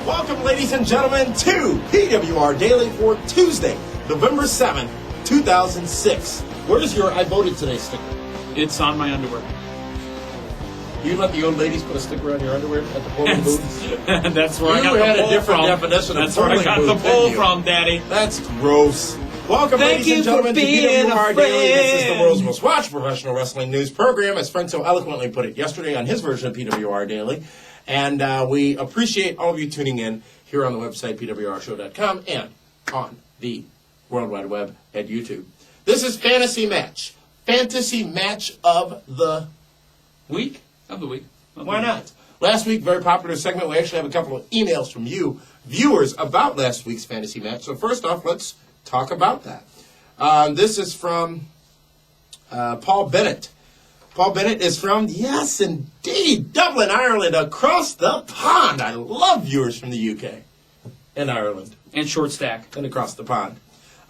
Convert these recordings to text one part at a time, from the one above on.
Welcome, ladies and gentlemen, to PWR Daily for Tuesday, November 7th, 2006. Where's your I voted today sticker? It's on my underwear. You let the old ladies put a sticker on your underwear at the polling booths? That's where I got You had the a poll different from. definition of That's where I polling got the booth, poll didn't you? from, Daddy. That's gross. Welcome, Thank ladies you and gentlemen, for to being PWR a Daily. This is the friend. world's most watched professional wrestling news program, as Frank so eloquently put it yesterday on his version of PWR Daily. And we appreciate all of you tuning in here on the website, pwrshow.com, and on the World Wide Web at YouTube. This is Fantasy Match. Fantasy Match of the Week? Of the week. Why not? Last week, very popular segment. We actually have a couple of emails from you, viewers, about last week's fantasy match. So first off, let's talk about that. This is from Paul Bennett. Paul Bennett is from, yes, indeed, Dublin, Ireland, across the pond. I love viewers from the UK and Ireland. And short stack. And across the pond.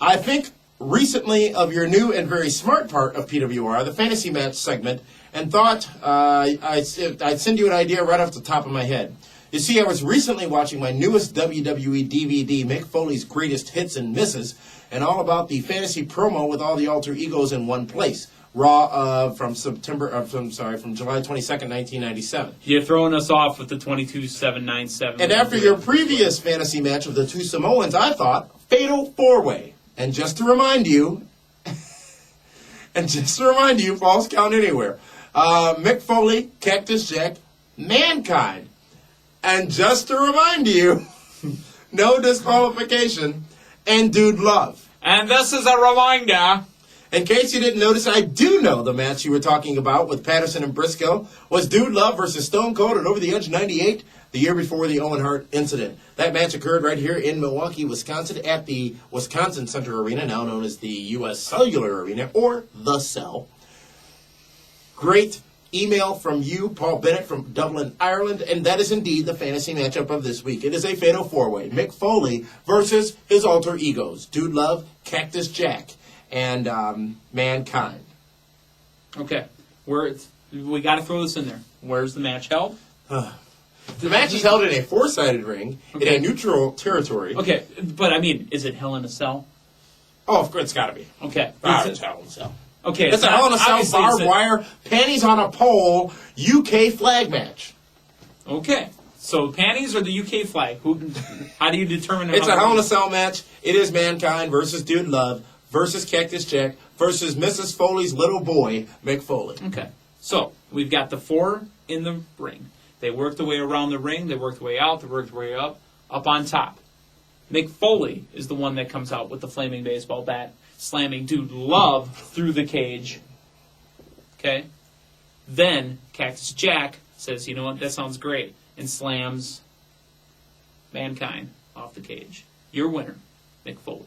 I think recently of your new and very smart part of PWR, the fantasy match segment, and thought I'd send you an idea right off the top of my head. You see, I was recently watching my newest WWE DVD, Mick Foley's Greatest Hits and Misses, and all about the fantasy promo with all the alter egos in one place. Raw from July 22nd, 1997. You're throwing us off with the 22-7-9-7. And after your previous fantasy match of the two Samoans, I thought, Fatal 4-Way. And just to remind you, Falls Count Anywhere. Mick Foley, Cactus Jack, Mankind. And just to remind you, no disqualification, and Dude Love. And this is a reminder. In case you didn't notice, I do know the match you were talking about with Patterson and Briscoe was Dude Love versus Stone Cold at Over the Edge 98, the year before the Owen Hart incident. That match occurred right here in Milwaukee, Wisconsin, at the Wisconsin Center Arena, now known as the U.S. Cellular Arena, or The Cell. Great email from you, Paul Bennett from Dublin, Ireland, and that is indeed the fantasy matchup of this week. It is a Fatal 4-Way. Mick Foley versus his alter egos, Dude Love, Cactus Jack, and Mankind. Okay. We got to throw this in there. Where's the match held? The match is held in a four-sided ring in a neutral territory. Okay, but I mean, is it Hell in a Cell? Oh, of course, it's got to be. Okay. It's Hell in a Cell. Okay. It's a Hell in a Cell, barbed wire, panties on a pole, UK flag match. Okay. So panties or the UK flag? How do you determine? It's a Hell in a Cell match. It is Mankind versus Dude Love versus Cactus Jack versus Mrs. Foley's little boy, Mick Foley. Okay. So we've got the four in the ring. They work their way around the ring. They work their way out. They work their way up on top. Mick Foley is the one that comes out with the flaming baseball bat, slamming Dude Love through the cage. Okay? Then Cactus Jack says, you know what, that sounds great, and slams Mankind off the cage. Your winner, Mick Foley.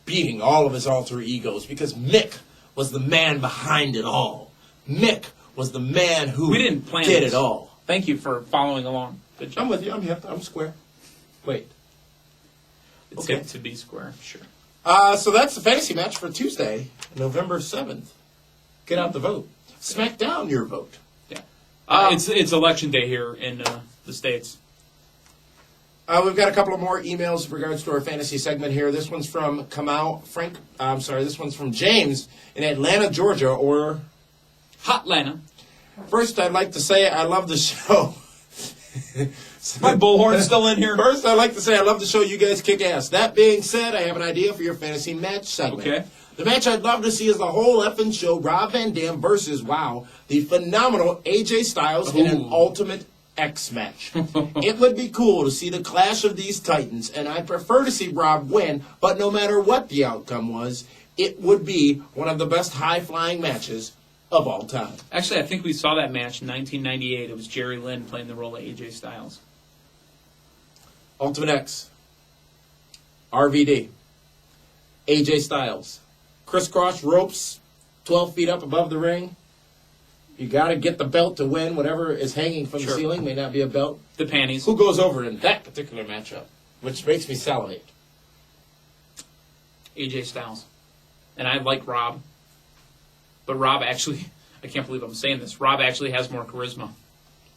Beating all of his alter egos because Mick was the man behind it all. Mick was the man who did it all. Thank you for following along. Good job. I'm with you. I'm square. Wait. It's okay. good to be square, sure. So that's the fantasy match for Tuesday, November 7th. Get out the vote. Smack down your vote. Yeah. It's election day here in the States. We've got a couple of more emails in regards to our fantasy segment here. This one's from this one's from James in Atlanta, Georgia, or Hotlanta. First, I'd like to say I love the show. My bullhorn's still in here. First, I'd like to say I love the show. You guys kick ass. That being said, I have an idea for your fantasy match segment. Okay. The match I'd love to see is the whole effing show, Rob Van Dam versus, the phenomenal AJ Styles in an Ultimate X match. It would be cool to see the clash of these titans, and I'd prefer to see Rob win, but no matter what the outcome was, it would be one of the best high-flying matches of all time. Actually, I think we saw that match in 1998. It was Jerry Lynn playing the role of AJ Styles. Ultimate X, RVD, AJ Styles, crisscross ropes, 12 feet up above the ring. You got to get the belt to win. Whatever is hanging from the ceiling may not be a belt. The panties. Who goes over in that particular matchup? Which makes me salivate. AJ Styles. And I like Rob. But Rob actually, I can't believe I'm saying this, Rob actually has more charisma.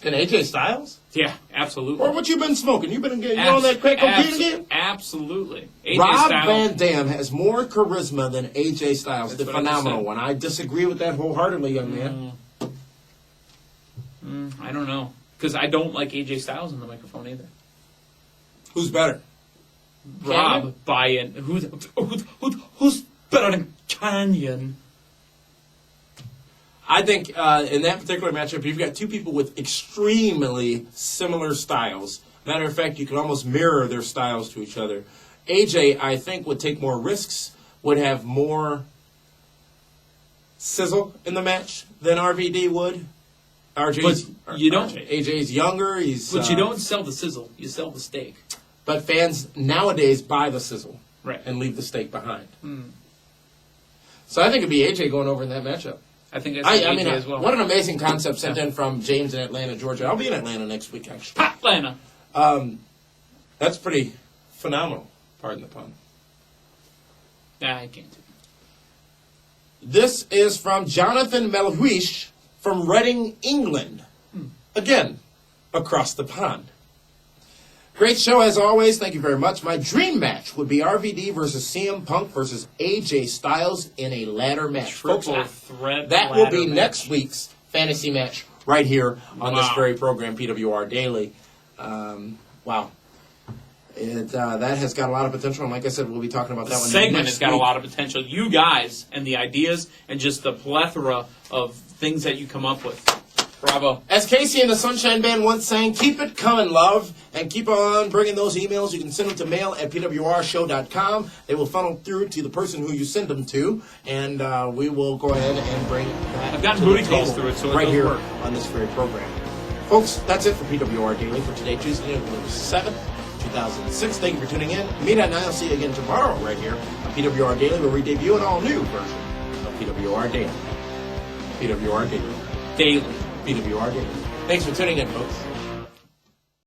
And AJ Styles? Yeah, absolutely. Or what you been smoking? You been on that crack cocaine again? Absolutely. AJ Rob Styles. Van Dam has more charisma than AJ Styles, That's the what I just phenomenal said. one. I disagree with that wholeheartedly, young man. I don't know. Because I don't like AJ Styles on the microphone either. Who's better? Rob Byan. Who's better than Canyon? I think in that particular matchup, you've got two people with extremely similar styles. Matter of fact, you can almost mirror their styles to each other. AJ, I think, would take more risks, would have more sizzle in the match than RVD would. AJ's younger. But you don't sell the sizzle. You sell the steak. But fans nowadays buy the sizzle Right. and leave the steak behind. So I think it'd be AJ going over in that matchup. I think that's AJ as well. What an amazing concept sent in from James in Atlanta, Georgia. I'll be in Atlanta next week, actually. Atlanta. That's pretty phenomenal. Pardon the pun. Nah, I can't do it. This is from Jonathan Melhuish from Reading, England. Again, across the pond. Great show as always. Thank you very much. My dream match would be RVD versus CM Punk versus AJ Styles in a ladder match. Triple threat that will be ladder next match. week's fantasy match right here on this very program, PWR Daily. Wow. That has got a lot of potential, and like I said, we'll be talking about that one Segment next has got a week. lot of potential. You guys and the ideas and just the plethora of things that you come up with. Bravo. As Casey and the Sunshine Band once sang, keep it coming, love, and keep on bringing those emails. You can send them to mail@pwrshow.com. They will funnel through to the person who you send them to, and we will go ahead and bring that I've gotten to the booty calls table through it, so it right does here work. on this very program. Folks, that's it for PWR Daily for today, Tuesday, November 7th, 2006. Thank you for tuning in. Meathead and I will see you again tomorrow right here on PWR Daily, where we debut an all-new version of PWR Daily. PWR Daily. Daily. PWR Daily. Thanks for tuning in, folks.